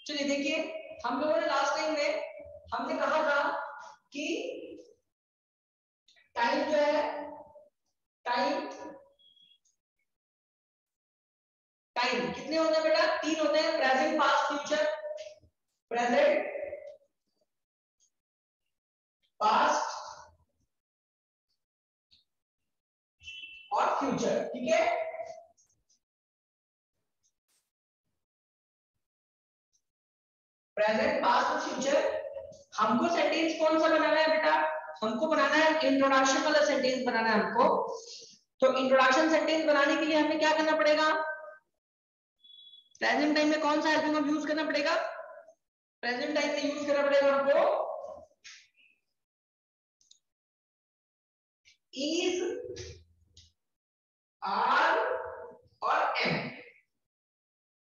चलिए देखिए, हम लोगों ने लास्ट टाइम में हमने कहा था कि टाइम जो है, टाइम टाइम कितने होते हैं बेटा? 3 होते हैं, present, past, future. Present, past और फ्यूचर, ठीक है। प्रेजेंट, पास्ट और फ्यूचर। हमको सेंटेंस कौन सा बनाना है बेटा? हमको बनाना है इंट्रोडक्शन वाला सेंटेंस बनाना है हमको। तो इंट्रोडक्शन सेंटेंस बनाने के लिए हमें क्या करना पड़ेगा? प्रेजेंट टाइम में कौन सा हेल्पिंग वर्ब यूज करना पड़ेगा? प्रेजेंट टाइम में यूज करना पड़ेगा हमको इज, आर और एम।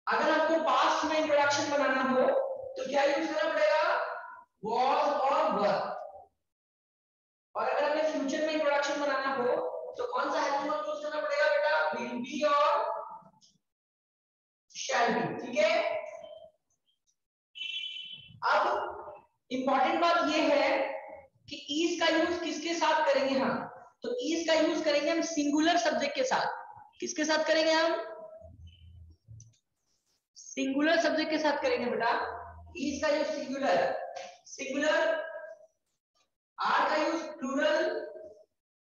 अगर हमको पास्ट में इंट्रोडक्शन बनाना हो तो क्या यूज करना पड़ेगा? was और were। और अगर हमें फ्यूचर में इंट्रोडक्शन बनाना हो तो कौन सा हेल्पिंग वर्ब यूज करना पड़ेगा बेटा? will be और shall be, ठीक है। अब इंपॉर्टेंट बात यह है कि is का यूज किसके साथ करेंगे हम? तो is का यूज करेंगे हम सिंगुलर सब्जेक्ट के साथ। किसके साथ करेंगे हम? सिंगुलर सब्जेक्ट के साथ करेंगे बेटा। is का यूज सिंगुलर, सिंगुलर, आर का यूज प्लूरल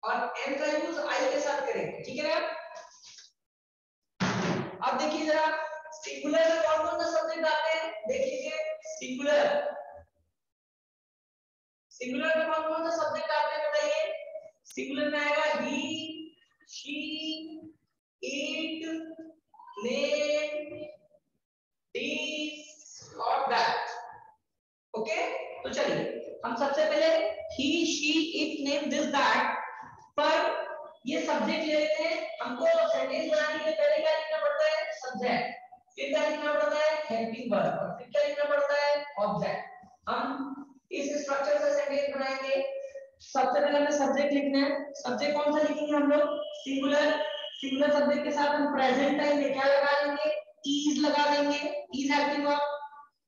और एम का यूज आई के साथ करेंगे, ठीक है ना। अब देखिए जरा, सिंगुलर में कौन कौन सा सब्जेक्ट आते हैं देख लीजिए। सिंगुलर, सिंगुलर में कौन कौन सा सब्जेक्ट आते हैं बताइए। सिंगुलर में आएगा ही, शी, इट, they, this और that, ओके। तो चलिए हम सबसे पहले he, she, it, name, this, that पर ये सब्जेक्ट ले लेते हैं। हमको सेंटेंस बनाने के लिए पहले क्या लिखना पड़ता है? सब्जेक्ट, फिर क्या लिखना पड़ता है? हेल्पिंग वर्ब, और फिर क्या लिखना पड़ता है? ऑब्जेक्ट। हम इस स्ट्रक्चर से सेंटेंस बनाएंगे। सबसे पहले हमें सब्जेक्ट लिखना है। सब्जेक्ट कौन सा लिखेंगे हम लोग? सिंगुलर। सिंगुलर सब्जेक्ट के साथ हम प्रेजेंट टाइम में क्या लगा देंगे? इज लगा देंगे, इज हेल्पिंग वर्ब,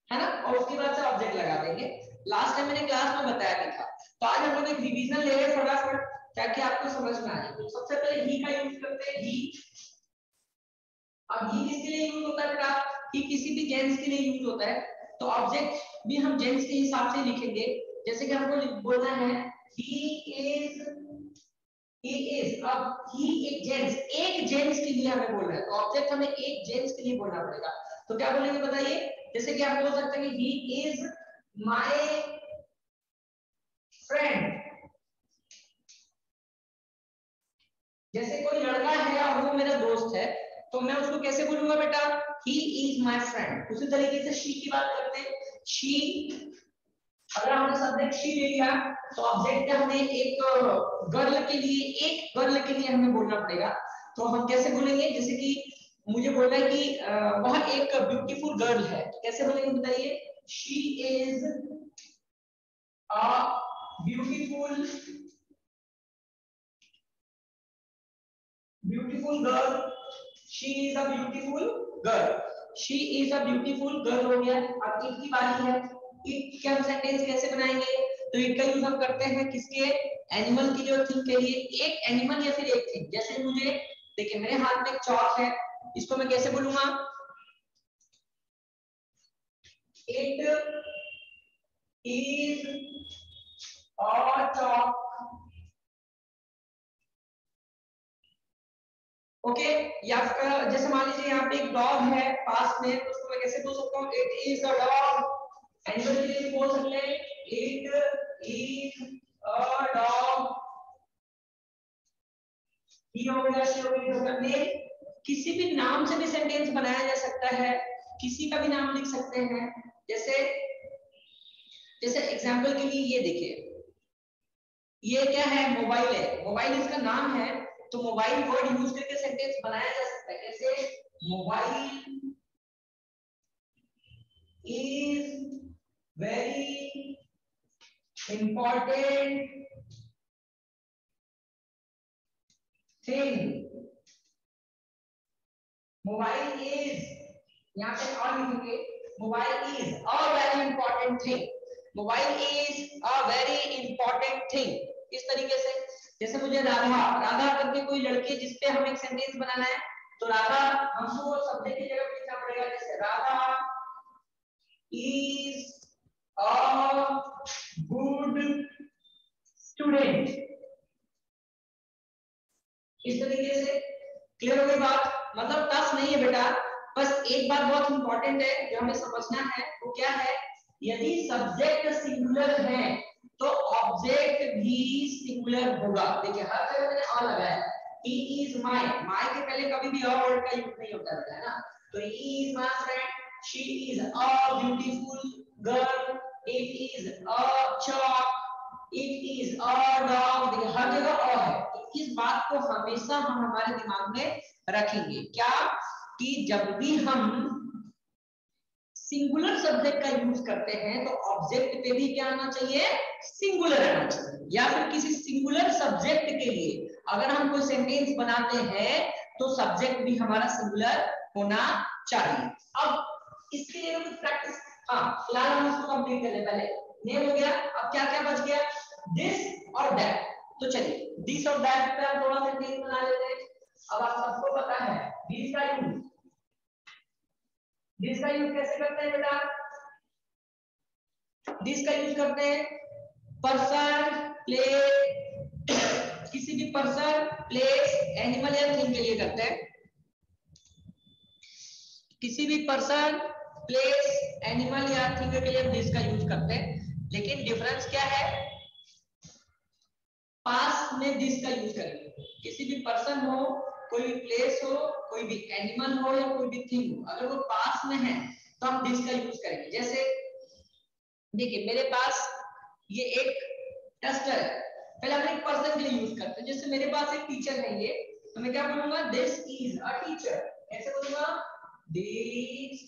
है ना। और उसके बाद से ऑब्जेक्ट लगा देंगे। लास्ट टाइम मैंने क्लास में बताया भी था। तो आज हम लोग एक रिवीजन ले रहे हैं फटाफट ताकि आपको समझ में आ जाए। तो सबसे पहले ही का यूज करते हैं, ही। अब ही किसके लिए यूज होता है बेटा? ही किसी भी जेंट्स के लिए यूज होता है। तो ऑब्जेक्ट भी हम जेंट्स के हिसाब से लिखेंगे। जैसे कि हमको बोलना है ही इज, ही इज। अब ही एक जेंट्स के लिए हमें बोलना है, तो ऑब्जेक्ट हमें एक जेंट्स के लिए बोलना पड़ेगा। तो क्या बोलेंगे बताइए? जैसे कि आप बोल सकते हैं कि ही इज माय फ्रेंड। जैसे कोई लड़का है और वो मेरा दोस्त है, तो मैं उसको कैसे बोलूंगा बेटा? He is my friend. उसी तरीके से शी की बात करते हैं। शी, अगर हमने सब्जेक्ट शी ले लिया तो ऑब्जेक्ट हमें एक गर्ल के लिए हमें बोलना पड़ेगा। तो हम कैसे बोलेंगे? जैसे कि मुझे बोलना है कि वह एक ब्यूटीफुल गर्ल है, तो कैसे बोलेंगे बताइए? She is a beautiful girl. She is a beautiful girl. She is a beautiful girl हो गया। अब इट की बारी है। इट के हम सेंटेंस कैसे बनाएंगे? तो इट का यूज हम करते हैं किसके? एनिमल की जो थिंग के लिए। एक एनिमल या फिर एक थिंग। जैसे मुझे देखिए, मेरे हाथ में एक चॉक है, इसको मैं कैसे बोलूंगा? It is a chalk, okay. या जैसे मान लीजिए यहाँ पे एक डॉग है पास में, तो उसको मैं कैसे बोल सकता हूँ? It is a dog. Animal के लिए बोल सकते हैं इट इज अ डॉग। ही हो गया, शी हो गई, होगा नेम। किसी भी नाम से भी सेंटेंस बनाया जा सकता है, किसी का भी नाम लिख सकते हैं। जैसे जैसे एग्जांपल के लिए ये देखिए, ये क्या है? मोबाइल है। मोबाइल इसका नाम है, तो मोबाइल वर्ड यूज करके सेंटेंस बनाया जा सकता है। कैसे? Mobile is very important thing. Mobile is, यहाँ पे और लिखेंगे, mobile is a very important thing, mobile is a very important thing. इस तरीके से जैसे मुझे राधा राधा करके कोई लड़की जिसपे हमें एक सेंटेंस बनाना है, तो राधा हमको सब्जेक्ट की जगह पे लिखना पड़ेगा, जैसे Radha is a good student. इस तरीके से क्लियर हो गई बात। मतलब टफ नहीं है बेटा, बस एक बात बहुत इंपॉर्टेंट है जो हमें समझना है, वो क्या है, यदि सब्जेक्ट सिंगुलर है तो ऑब्जेक्ट भी सिंगुलर होगा। देखिए हर जगह मैंने अ लगाया है, he is my, my के पहले कभी भी अ वर्ड का यूज नहीं होता है ना, तो he is my friend, she is a beautiful girl, it is a chalk, it is a dog। देखिए हर जगह अ है, तो इस बात को हमेशा हम हमारे दिमाग में रखेंगे, क्या कि जब भी हम सिंगुलर सब्जेक्ट का यूज करते हैं तो ऑब्जेक्ट पे भी क्या आना चाहिए, सिंगुलर आना चाहिए। या फिर किसी सिंगुलर सब्जेक्ट के लिए अगर हम कोई सेंटेंस बनाते हैं तो सब्जेक्ट भी हमारा सिंगुलर होना चाहिए। अब इसके लिए कुछ प्रैक्टिस, हाँ फिलहाल हम इसको कंप्लीट कर ले। पहले नेम हो गया, अब क्या क्या बच गया, दिस और दैट। तो चलिए दिस और दैट पे हम थोड़ा सेंटेंस बना लेते हैं। अब आप सबको पता है दिस का यूज, दिस का यूज कैसे करते हैं बेटा, दिस का यूज करते हैं पर्सन, प्लेस, किसी भी पर्सन, प्लेस, एनिमल या थिंग के लिए करते हैं। किसी भी पर्सन, प्लेस, एनिमल या थिंग के लिए हम दिस का यूज करते हैं। लेकिन डिफरेंस क्या है, पास्ट में दिस का यूज करेंगे। किसी भी पर्सन हो, कोई भी प्लेस हो, कोई भी एनिमल हो या कोई भी थिंग हो, अगर वो पास्ट में है तो हम दिस का यूज करेंगे। जैसे देखिए मेरे पास ये एक डस्टर है, पहले हम एक पर्सन के लिए यूज करते हैं। जैसे मेरे पास एक टीचर है ये, तो मैं क्या बोलूंगा, दिस इज अ टीचर। कैसे बोलूंगा, this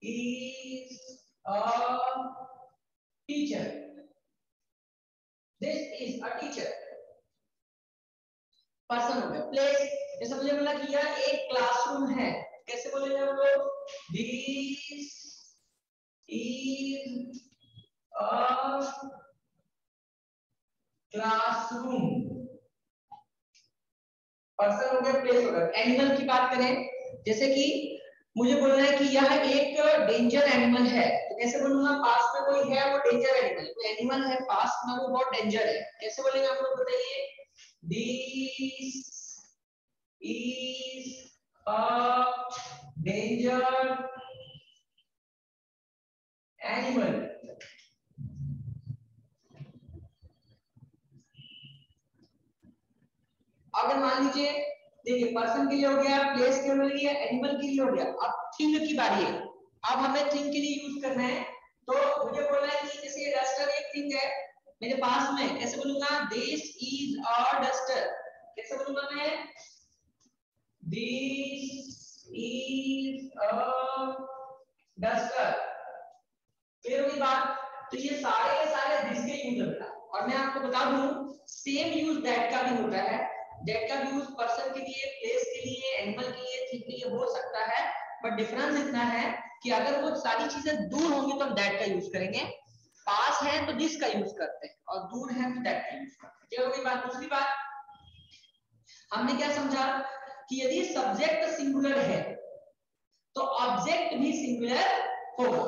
is a teacher, this is a teacher. Person हो गया। प्लेस, जैसे मुझे बोला कि यह एक क्लासरूम है, कैसे बोलेंगे हम लोग, this is a classroom. Person हो गया, प्लेस हो गया। एनिमल की बात करें, जैसे कि मुझे बोलना है कि यह एक डेंजर एनिमल है, तो कैसे बोलूंगा, पास में कोई है वो डेंजर एनिमल, कोई एनिमल है पास में वो बहुत डेंजर है, कैसे बोलेंगे आप लोग बताइए, this is a danger animal. अगर मान लीजिए देखिए पर्सन के लिए हो गया, प्लेस के लिए, एनिमल के लिए हो गया, अब थिंग की बारी है। अब हमें थिंग के लिए यूज करना है, तो मुझे बोलना है कि जैसे डस्टर एक थिंग है मेरे पास में, कैसे बोलूंगा, दिस इज अ डस्टर। कैसे बोलूंगा मैं, दिस इज अ डस्टर। फिर वही बात, तो ये सारे के सारे दिस के यूज होता है। और मैं आपको बता दूं सेम यूज दैट का भी होता है। दैट का भी यूज पर्सन के लिए, प्लेस के लिए, एनिमल के लिए, थिंग के लिए हो सकता है, बट डिफरेंस इतना है कि अगर वो सारी चीजें दूर होंगी तो हम दैट का यूज करेंगे, पास है तो दिस का यूज करते हैं, और दूर है तो दैट का यूज करते हैं। ये हो गई बात। दूसरी बात हमने क्या समझा कि यदि सब्जेक्ट सिंगुलर है तो ऑब्जेक्ट भी सिंगुलर होगा।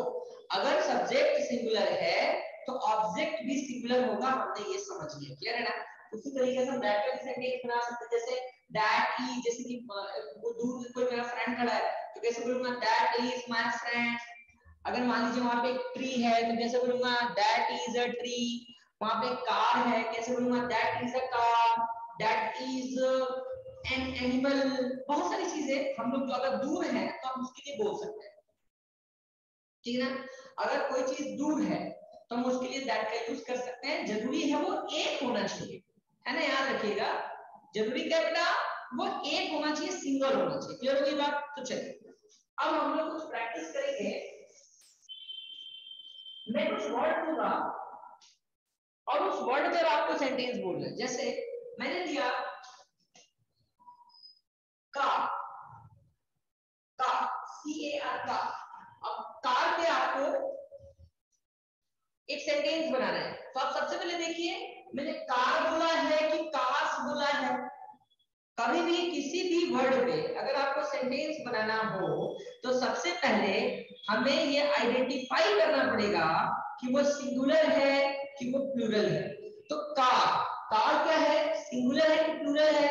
अगर सब्जेक्ट सिंगुलर है तो ऑब्जेक्ट भी सिंगुलर होगा, हमने ये समझ लिया, क्लियर है ना। उसी तरीके से हम दैट का सेंटेंस बना सकते हैं, जैसे दैट इज, जैसे कि वो दूर कोई मेरा फ्रेंड खड़ा है तो कैसे बोलूंगा, दैट इज माय फ्रेंड। अगर मान लीजिए वहां पे एक ट्री है तो कैसे बोलूंगा, दैट इज अ ट्री। वहां पे कार है, कैसे बोलूंगा, that is a car, that is an animal. बहुत सारी चीजें हम लोग जो अगर दूर है तो हम उसके लिए बोल सकते हैं, ठीक है ना। अगर कोई चीज दूर है तो हम उसके लिए दैट का यूज कर सकते हैं। जरूरी है वो एक होना चाहिए, है ना, याद रखिएगा। जरूरी क्या बेटा, वो एक होना चाहिए, सिंगल होना चाहिए। क्लियर हो गई बात। तो चलिए अब हम लोग कुछ प्रैक्टिस करेंगे। मैं कुछ वर्ड दूंगा और उस वर्ड पे आपको सेंटेंस बोलना है। जैसे मैंने दिया कार, कार, car, अब कार पे आपको एक सेंटेंस बनाना है। तो आप सबसे पहले देखिए, मैंने कार बोला है कि कार्स बोला है। कभी भी किसी भी वर्ड पे अगर आपको सेंटेंस बनाना हो तो सबसे पहले हमें ये आइडेंटिफाई करना पड़ेगा कि वो सिंगुलर है कि वो प्लूरल है। तो कार क्या है, सिंगुलर है कि प्लूरल है?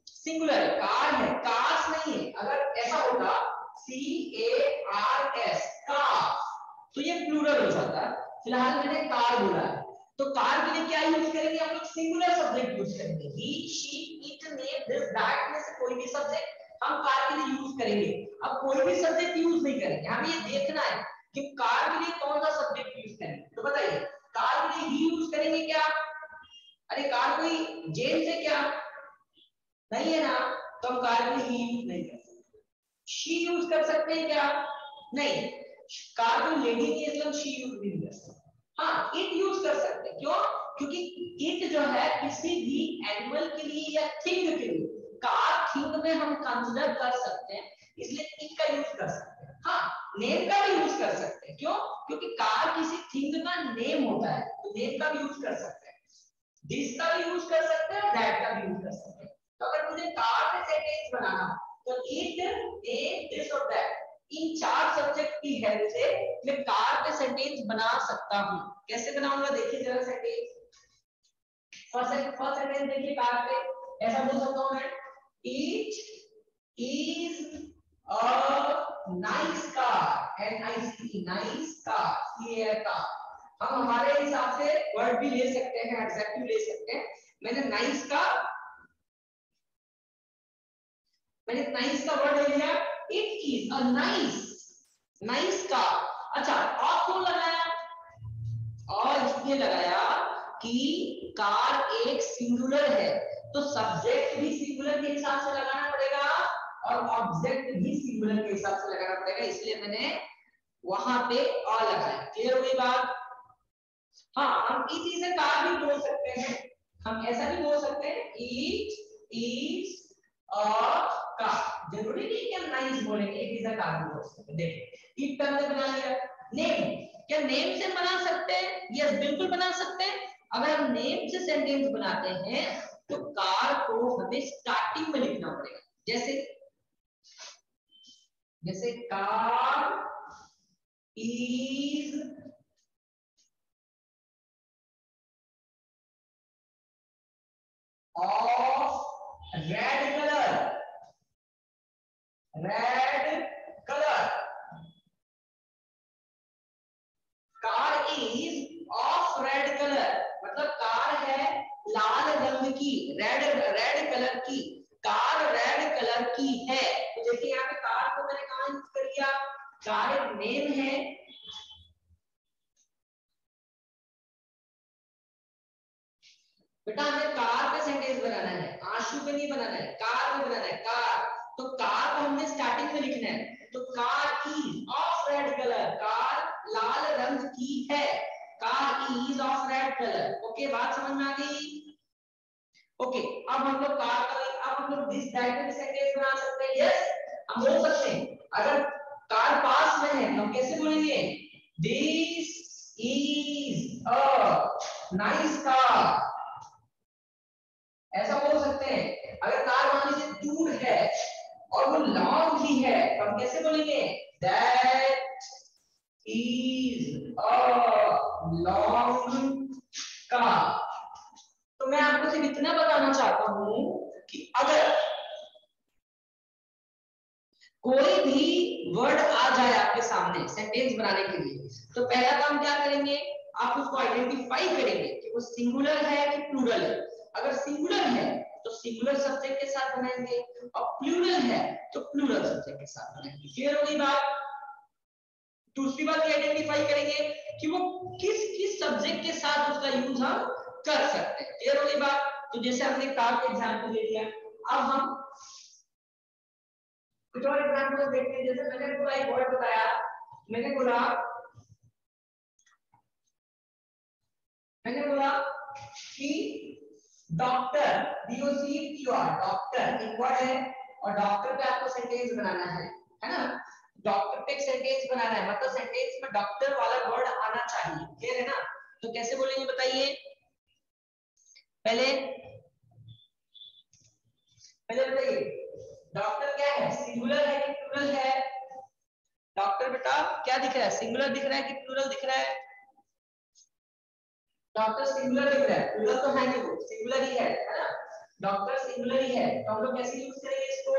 सिंगुलर है, कार है, कार्स नहीं है। अगर ऐसा होगा CARS कार, तो ये प्लूरल हो जाता है। फिलहाल मैंने कार बोला है, तो कार के लिए क्या यूज करेंगे हम लोग? सिंगुलर सब्जेक्ट यूज करेंगे। He, she, it, name, this, that में से कोई भी सब्जेक्ट हम कार के लिए यूज करेंगे। अब कोई भी सब्जेक्ट यूज नहीं करेंगे, हमें ये देखना है कि कार के लिए कौन सा सब्जेक्ट यूज करेंगे। तो बताइए, कार के लिए ही यूज करेंगे क्या? अरे कार कोई जेल से क्या नहीं है ना, तो हम कार के लिए ही यूज नहीं कर सकते। शी यूज कर सकते हैं क्या? नहीं, कार कोई लेडी नहीं है, इसलिए शी यूज नहीं कर सकते। हाँ, इट यूज कर सकते हैं। क्यों? क्योंकि इट जो है किसी भी एनिमल के लिए या थिंग के लिए, कार थिंग में हम कंसीडर कर सकते हैं, इसलिए इट का यूज कर सकते हैं। हाँ, नेम का भी यूज कर सकते हैं। क्यों? क्योंकि कार किसी थिंग का नेम होता है, तो नेम का भी यूज कर सकते हैं, दिस का भी यूज कर सकते हैं, दैट का भी यूज कर सकते हैं। तो अगर मुझे कार में सेंटेंस बनाना तो इट, नेम, दिस और दैट, इन चार सब्जेक्ट की हेल्प से मैं कार पे सेंटेंस बना सकता हूं। कैसे बनाऊंगा देखिए जरा सेंटेंस। फर्स्ट सेंटेंस देखिए कार पे ऐसा बोल सकता हूं मैं, it is a nice car, NICE, nice car, ये कार। हम हमारे हिसाब से वर्ड भी ले सकते हैं, एडजेक्टिव ले सकते हैं। मैंने नाइस का वर्ड ले लिया, it is a nice car. अच्छा, और क्यों लगाया? और इसलिए लगाया कि कार एक सिंगुलर है, तो सब्जेक्ट भी सिंगुलर के हिसाब से लगाना पड़ेगा और ऑब्जेक्ट भी सिंगुलर के हिसाब से लगाना पड़ेगा, इसलिए मैंने वहां पे और लगाया। क्लियर हो गई बात? हाँ, हम इट इज अ कार भी बोल सकते हैं, हम ऐसा भी बोल सकते हैं, इट इज अ कार। जरूरी नहीं कि हम नाइस बोलेंगे, इट इज अ कार भी बोल सकते हैं। देखिए, इट पे हमने बना लिया। नेम, क्या नेम से बना सकते हैं? यस, बिल्कुल बना सकते हैं। अगर हम नेम से सेंटेंस बनाते हैं तो कार को हमें स्टार्टिंग में लिखना पड़ेगा। जैसे car is of red colour, car is of red colour, मतलब कार है लाल रंग की, रेड कलर की, कार रेड कलर की है। तो देखिए यहाँ पे कार को मैंने कहा यूज कर लिया, कार एक नेम है, बेटा हमें कार पे सेंटेंस बनाना है, आंसू पे नहीं बनाना है, कार पे बनाना है, कार। तो कार को हमने स्टार्टिंग में लिखना है, तो car is of red colour, car लाल रंग की है, car is of red colour. Okay, बात समझ में आ गई? ओके, अब हम लोग कार का, अब हम लोग दिस दैट में सेंटेंस बना सकते हैं। यस, हम बोल सकते हैं। अगर कार पास में है तो हम कैसे बोलेंगे? This is a nice car, ऐसा बोल सकते हैं। अगर कार मान लीजिए दूर है और वो लॉन्ग भी है तो हम कैसे बोलेंगे? That is a long car. तो मैं आपको सिर्फ इतना बताना चाहता हूं कि अगर कोई भी वर्ड आ जाए आपके सामने सेंटेंस बनाने के लिए, तो पहला काम क्या करेंगे? आप उसको आइडेंटिफाई करेंगे कि वो सिंगुलर है कि प्लूरल है। अगर सिंगुलर है तो सिंगुलर सब्जेक्ट के साथ बनाएंगे, और प्लूरल है तो प्लूरल सब्जेक्ट के साथ बनाएंगे। क्लियर हो गई बात? दूसरी बात ये आइडेंटिफाई करेंगे कि वो किस किस सब्जेक्ट के साथ उसका यूज हम कर सकते हैं। क्लियर हो गई बात? तो जैसे हमने कार का एग्जांपल ले लिया, अब हम कुछ और एग्जांपल देखते हैं। जैसे मैंने पूरा एक वर्ड बताया, मैंने बोला कि डॉक्टर, DOCTOR, डॉक्टर एक वर्ड है और डॉक्टर पे आपको सेंटेंस बनाना है ना? डॉक्टर टॉपिक पे सेंटेंस बनाना है, मतलब सेंटेंस में डॉक्टर वाला वर्ड आना चाहिए। क्लियर है ना? तो कैसे बोलेंगे बताइए? पहले बताइए, डॉक्टर क्या है, सिंगुलर है कि प्लूरल है? डॉक्टर बेटा क्या दिख रहा है, सिंगुलर दिख रहा है कि प्लूरल दिख रहा है? डॉक्टर सिंगुलर दिख रहा है, प्लूरल तो है नहीं, वो सिंगुलर ही है ना? डॉक्टर सिंगुलर ही है, तो हम लोग कैसे यूज करेंगे इसको?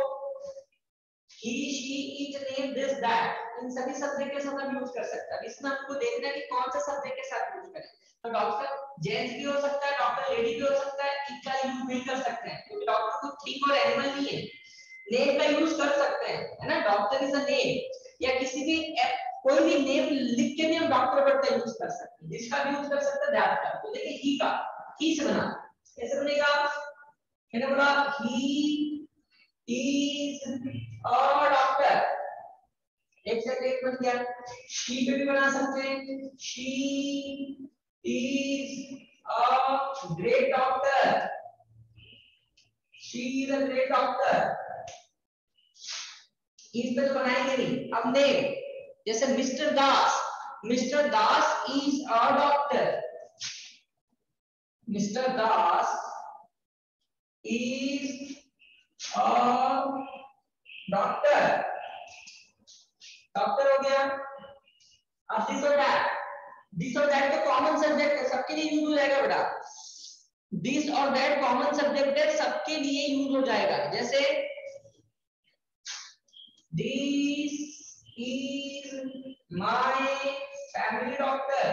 he she it name this that, इन सभी सब्जेक्ट के साथ हम यूज कर सकते हैं। इसमें हमको देखना है कि कौन सा सब्जेक्ट के साथ यूज करें। तो डॉक्टर जेंट्स भी हो सकता है, डॉक्टर लेडी भी हो सकता है, इट का यूज भी कर सकते हैं, क्योंकि डॉक्टर तो थिंग और एनिमल नहीं है, नेम का यूज कर सकते हैं, है ना? डॉक्टर इज अ नेम, या किसी भी कोई भी नेम लिख के भी हम डॉक्टर वर्ड का यूज कर सकते हैं, जिसका भी यूज कर सकते हैं दैट का। तो देखिए ही का, ही से बना, कैसे बनेगा? मैंने बोला ही इज अ डॉक्टर, एक सेंटेंस बन गया। शी पे भी बना सकते हैं, she is a great doctor, she is a great doctor. इस पे तो बनाएंगे नहीं। अब नेम, जैसे mister Das is a doctor, mister Das is a doctor, doctor हो गया। अब दिस और दैट तो कॉमन सब्जेक्ट है, सबके लिए यूज हो जाएगा बेटा। दिस और दैट कॉमन सब्जेक्ट है, सबके लिए यूज हो जाएगा। जैसे this is my family doctor,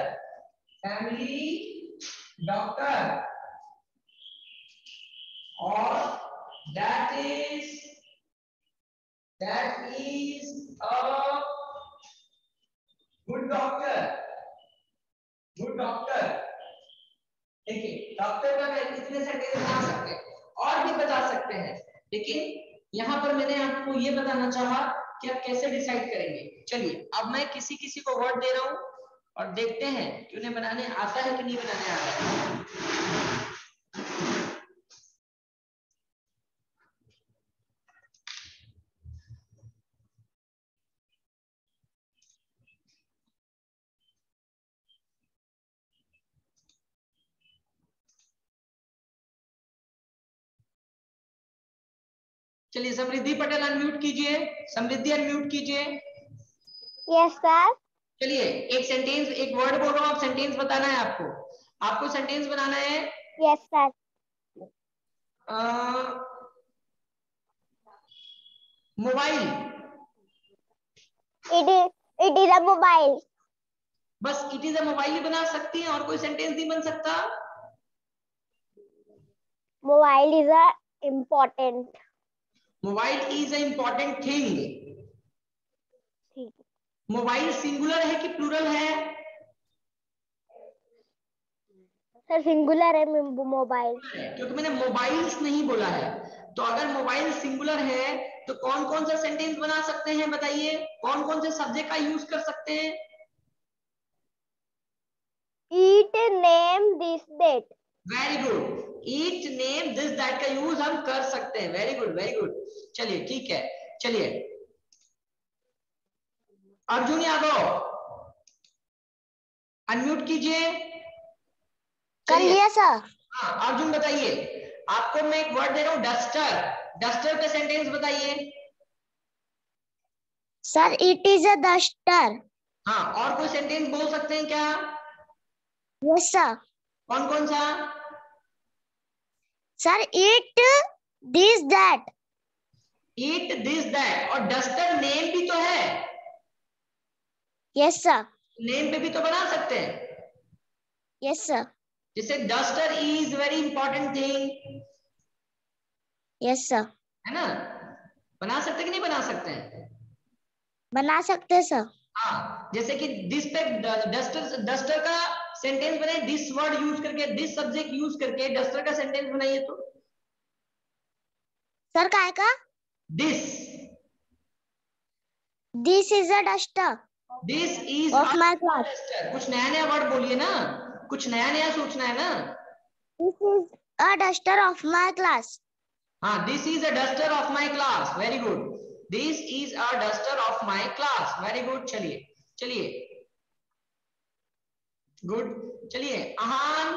family doctor, और that is a good doctor, good doctor। देखिए डॉक्टर का इतने सेंटेंस बना सकते हैं, और भी बता सकते हैं, लेकिन यहाँ पर मैंने आपको ये बताना चाहा कि आप कैसे डिसाइड करेंगे। चलिए अब मैं किसी किसी को वर्ड दे रहा हूँ और देखते हैं कि उन्हें बनाने आता है कि नहीं बनाने आता है। चलिए समृद्धि पटेल अनम्यूट कीजिए, समृद्धि अनम्यूट कीजिए। Yes sir. चलिए एक सेंटेंस, एक वर्ड बोल रहा हूँ, आप सेंटेंस बताना है आपको, आपको सेंटेंस बनाना है। Yes sir. Mobile, it is a mobile, बस इट इज अ मोबाइल ही बना सकती हैं, और कोई सेंटेंस नहीं बन सकता। Mobile is a important, mobile is a important thing. Mobile singular है कि प्लूरल है? सर सिंगुलर है मोबाइल, क्योंकि मैंने मोबाइल्स नहीं बोला है। तो अगर मोबाइल सिंगुलर है तो कौन कौन सा सेंटेंस बना सकते हैं बताइए, कौन कौन से सब्जेक्ट का यूज कर सकते हैं? It name this that, very good, it name this that का यूज हम कर सकते हैं। Very good very good. चलिए ठीक है, चलिए अर्जुन यादव अनम्यूट कीजिए। कर लिया सर। हाँ अर्जुन बताइए, आपको मैं एक वर्ड दे रहा हूँ डस्टर, डस्टर का सेंटेंस बताइए। Sir it is a duster. हाँ और कोई सेंटेंस बोल सकते हैं क्या? Yes sir. कौन कौन सा? Sir it this that, eat this that, और डस्टर नेम भी तो है। Yes sir. नेम पे भी तो बना सकते हैं। Yes sir. जैसे duster is very important thing, yes sir. है ना? बना सकते कि नहीं बना सकते हैं? बना सकते सर। हाँ जैसे कि दिस पे डस्टर, डस्टर का सेंटेंस बनाए दिस वर्ड यूज करके, दिस सब्जेक्ट यूज करके डस्टर का सेंटेंस बनाइए तो। सर काय का? This is a duster this is of my class, duster. कुछ नया नया वर्ड बोलिए ना, कुछ नया नया सोचना है ना। This is a duster of my class. हाँ this is a duster of my class, very good. This is a duster of my class. Very good. चलिए चलिए, गुड। चलिए अहान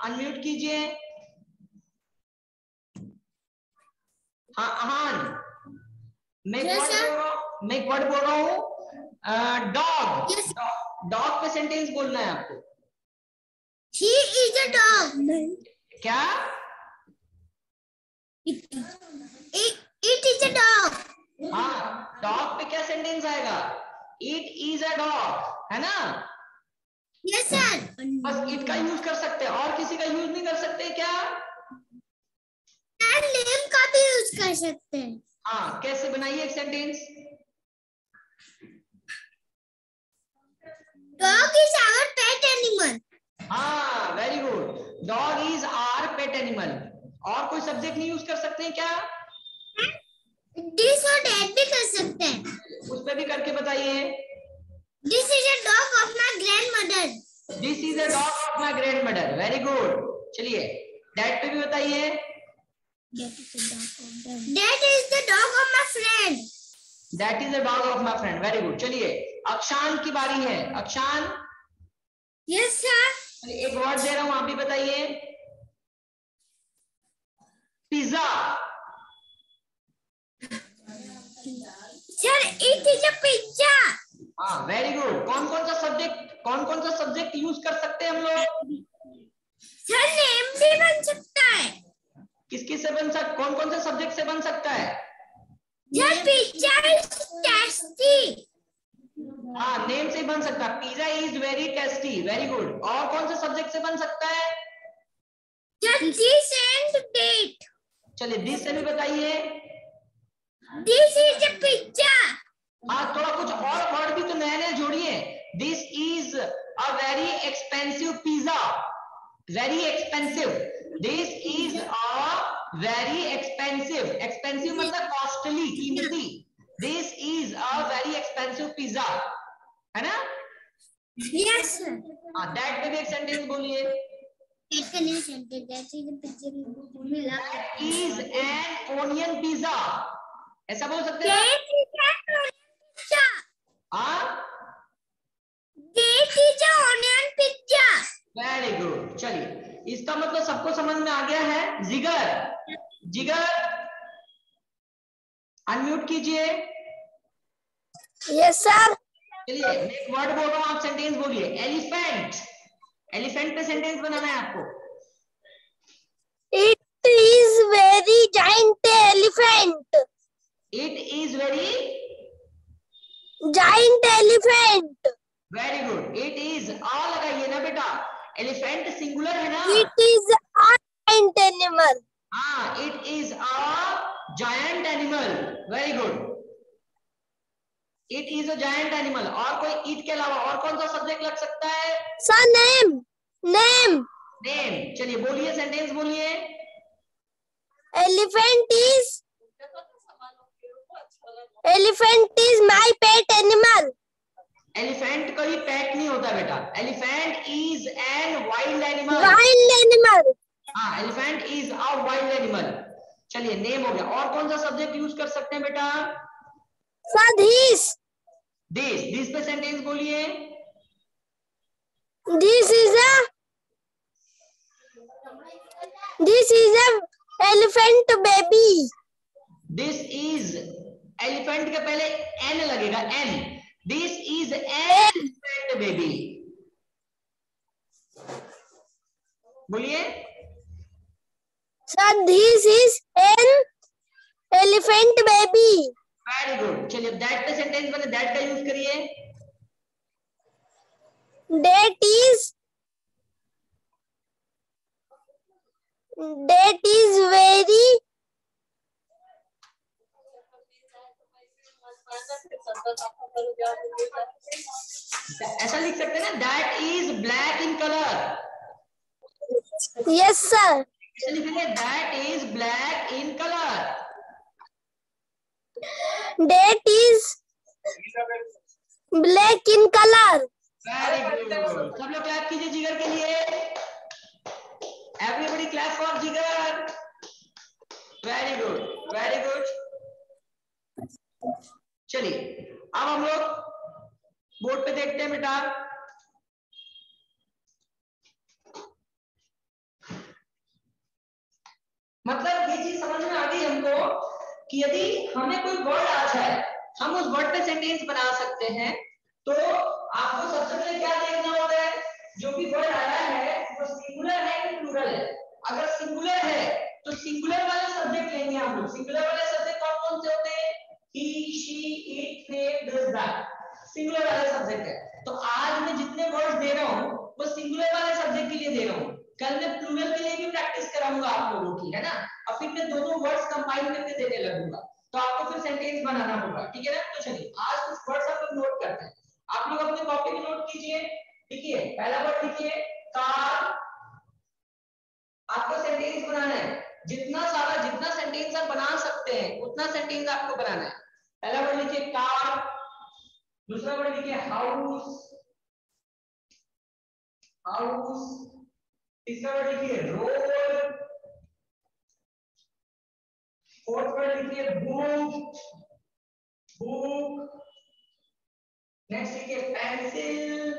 अनम्यूट कीजिए। हाँ अहान, मैं एक वर्ड बोल रहा हूँ, डॉग। डॉग पे सेंटेंस बोलना है आपको। He is a dog. क्या? It is a dog. हाँ, डॉग पे क्या सेंटेंस आएगा? इट इज अ डॉग, है ना? Yes sir. बस इट का यूज कर सकते हैं, और किसी का यूज नहीं कर सकते क्या? नेम का भी यूज कर सकते हैं। हाँ, कैसे बनाइए एक sentence? Dog is our pet animal. हाँ, very good. Dog is our pet animal. और कोई सब्जेक्ट नहीं यूज कर सकते हैं क्या? This और that भी कर सकते हैं। उस पे भी करके बताइए। This is a dog of my grandmother. This is a dog of my grand mother. Very good. चलिए डैड पे भी बताइए। That is the dog of my friend. That is a dog of my friend. Very good. चलिए अक्षान की बारी है। अक्षान, Yes sir. एक word दे रहा हूं, आप भी बताइए। Pizza. Sir, it is a pizza. हाँ, वेरी गुड। कौन कौन सा सब्जेक्ट यूज कर सकते हैं हम लोग? Sir, name भी बन सकता है। किस से बन सकता? कौन से सब्जेक्ट से बन सकता है? Sir, pizza is tasty. हाँ, नेम से बन सकता है। Pizza is very tasty. Very good. और कौन से सब्जेक्ट से बन सकता है? Sir, this and that. चलिए दिस से भी बताइए। This is a pizza. हाँ, थोड़ा कुछ और वर्ड भी तो नए नए जोड़िए। This is a very expensive pizza. Very expensive. This is a very expensive. Expensive मतलब कॉस्टली, कीमती। This is a very expensive pizza, है ना? Yes sir. हाँ, दैट पे भी एक सेंटेंस बोलिए। That can you sentence? That is a pizza. That is an onion pizza. ऐसा बोल सकते हैं ना? That is a pizza. हाँ, That is a onion pizza. Very good. चलिए इसका मतलब सबको समझ में आ गया है। जिगर, जिगर अनम्यूट कीजिए। Yes sir. चलिए मैं एक वर्ड बोल रहा हूँ, आप सेंटेंस बोलिए। एलिफेंट। एलिफेंट पे सेंटेंस बनाना है आपको। It is very giant elephant. It is very, Giant elephant. Very good. It is a लगाइए ना बेटा। एलिफेंट सिंगुलर है ना? It is a giant animal. हाँ, it is a giant animal. Very good. It is a giant animal. और कोई ईट के अलावा और कौन सा सब्जेक्ट लग सकता है? Sir, name. Name. नेम। चलिए बोलिए, सेंटेंस बोलिए। Elephant is my pet animal. Elephant कोई पेट नहीं होता बेटा। Elephant is an wild animal. Wild animal. हाँ, elephant is a wild animal. चलिए नेम हो गया। और कौन सा सब्जेक्ट यूज कर सकते हैं बेटा? Sir, this. दिस पे सेंटेंस बोलिए। This is a elephant baby. This is, elephant के पहले एन लगेगा, an. This is an elephant baby. बोलिए। Sir, this is an elephant baby. Very good. चलिए दैट पे सेंटेंस बने, दैट का यूज करिए। That is very ऐसा लिख सकते हैं ना, that is black in colour. yes sir. ऐसा लिखेंगे, that is black in colour. That is black in color. Very good. सब लोग क्लैप कीजिए जिगर के लिए। एवरीबॉडी क्लैप फॉर जिगर। Very good, very good. चलिए अब हम लोग बोर्ड पे देखते हैं बेटा। मतलब ये चीज समझ में आ गई हमको कि यदि हमें कोई वर्ड आ जाए, हम उस वर्ड पे सेंटेंस बना सकते हैं। तो आपको सबसे पहले क्या देखना होता है, जो भी वर्ड आया है वो सिंगुलर है कि प्लूरल है। अगर सिंगुलर है तो सिंगुलर वाले सब्जेक्ट लेंगे हम लोग। सिंगुलर वाले सब्जेक्ट कौन कौन से होते हैं? He, she, it, they, this, that, singular वाले सब्जेक्ट है। तो आज मैं जितने वर्ड्स दे रहा हूँ वो सिंगुलर वाले सब्जेक्ट के लिए दे रहा हूँ। कल मैं प्लूरल के लिए भी प्रैक्टिस कराऊंगा आप लोगों की, है ना। और फिर मैं दोनों वर्ड्स कंबाइन करके देने लगूंगा, तो आपको फिर सेंटेंस बनाना होगा, ठीक है ना। तो चलिए आज कुछ वर्ड्स हम लोग नोट करते हैं। आप लोग अपने कॉपी में नोट कीजिए। लिखिए, पहला वर्ड लिखिए कार। आपको सेंटेंस बनाना है, जितना सारा जितना सेंटेंस आप बना सकते हैं उतना सेंटेंस आपको बनाना है। पहला वर्ड लिखिए कार, दूसरा वर्ड लिखिए हाउस, हाउस, तीसरा वर्ड लिखिए रोड, फोर्थ वर्ड लिखिए बुक, बुक, नेक्स्ट लिखिए पेंसिल,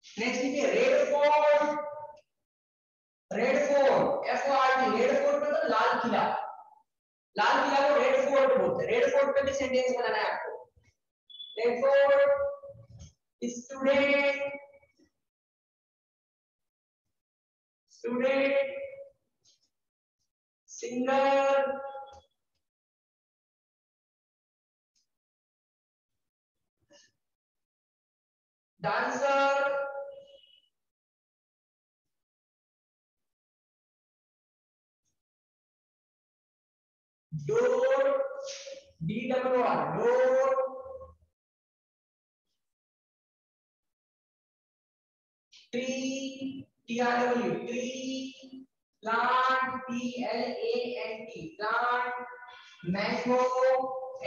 नेक्स्ट लिखिए Red Fort, Red Fort, F O R T, Red Fort मतलब लाल किला। लाल किला को रेड फोर्ट बोलते हैं। रेड फोर्ट पे भी सेंटेंस बनाना है आपको। Red Fort, student, student, singer, dancer, door, D W R, door, tree, T R W, tree, plant, P L A N T, plant, mango,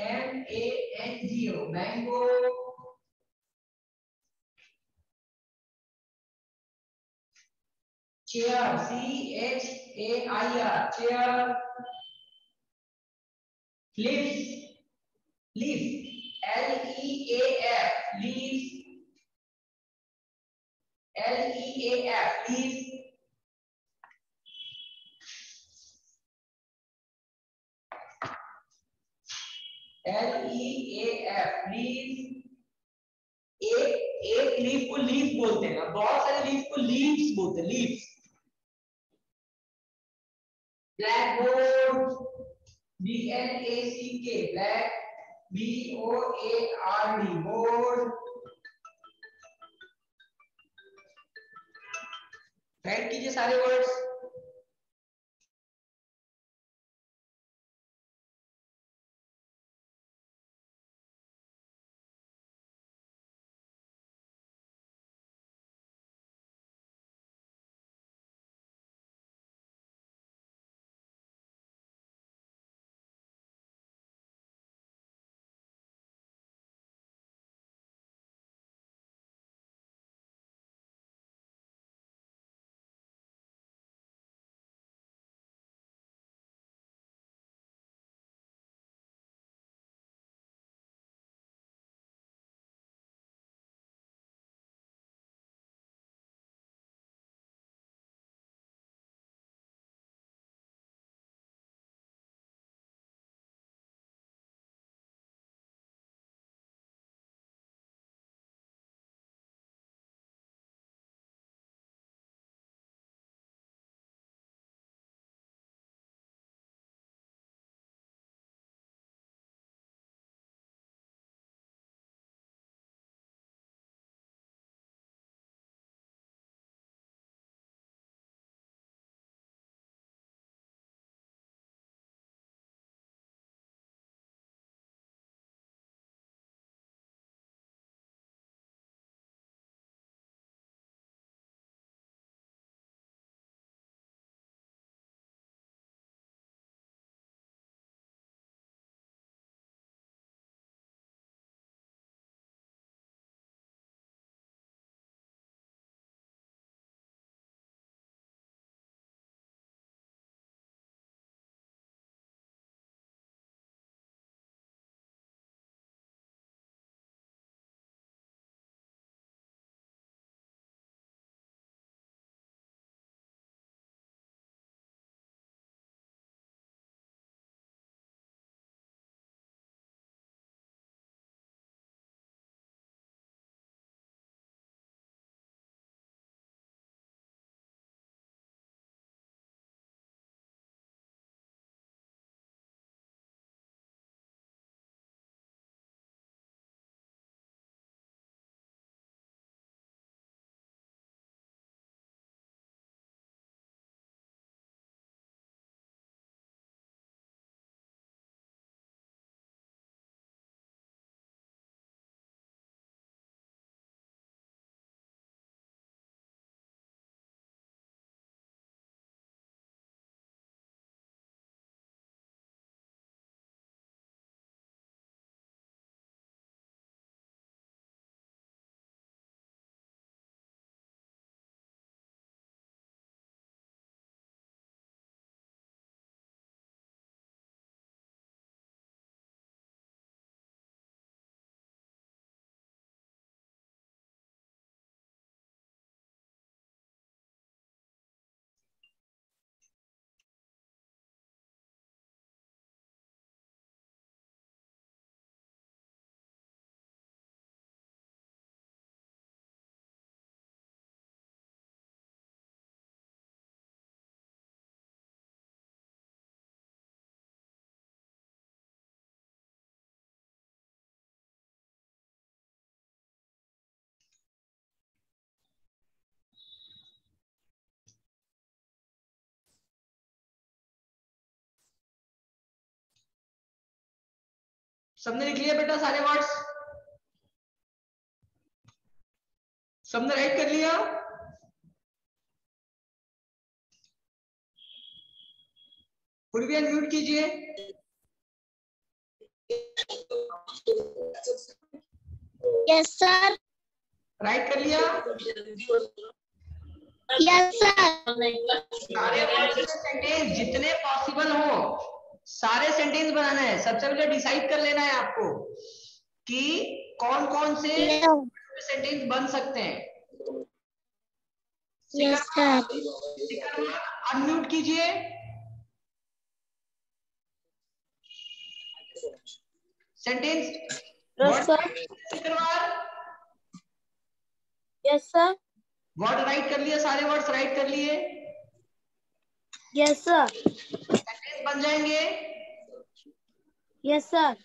M A N G O, mango, chair, C H A I R, chair, leaves, leaves, L E A F, leaves, L E A F, leaves, L E A F, leaves. एक एक leaf को leaf बोलते हैं, बहुत सारे leaf को leaves बोलते हैं, leaves. Black board, B N A C K, black, B O A R D, board. Write कीजिए सारे वर्ड्स। सबने लिख लिया बेटा सारे वर्ड्स? सबने राइट कर लिया? फिर भी अनम्यूट कीजिए। Yes sir. राइट कर लिया? Yes sir. सारे वर्ड्स सेंटेंस जितने पॉसिबल हो सारे सेंटेंस बनाना है। सबसे पहले डिसाइड कर लेना है आपको कि कौन कौन से सेंटेंस बन सकते हैं। Yes sir. अनम्यूट कीजिए। Sentence yes sir. Yes sir. Word right कर लिया? सारे वर्ड्स राइट कर लिए? Yes sir. सेंटेंस बन जाएंगे। Yes sir.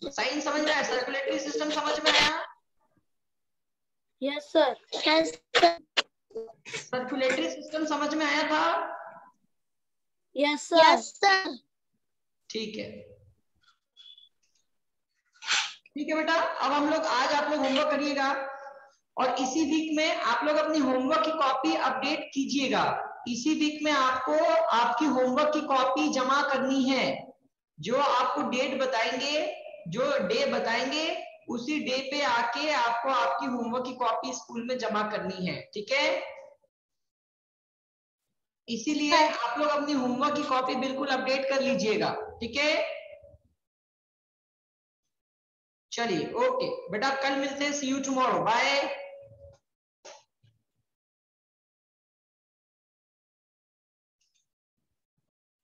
साइन समझ में आया? सर्कुलेटरी सिस्टम समझ में आया? Yes sir. Yes sir. Circulatory system समझ में आया था? Yes sir. Yes sir. ठीक है, ठीक है बेटा। अब हम लोग आज आप लोग होमवर्क करिएगा और इसी वीक में आप लोग अपनी होमवर्क की कॉपी अपडेट कीजिएगा। इसी वीक में आपको आपकी होमवर्क की कॉपी जमा करनी है। जो आपको डेट बताएंगे, जो डे बताएंगे, उसी डे पे आके आपको आपकी होमवर्क की कॉपी स्कूल में जमा करनी है। ठीक है, इसीलिए आप लोग अपनी होमवर्क की कॉपी बिल्कुल अपडेट कर लीजिएगा। ठीक है, चलिए ओके बेटा, कल मिलते हैं। सी यू टुमारो, बाय।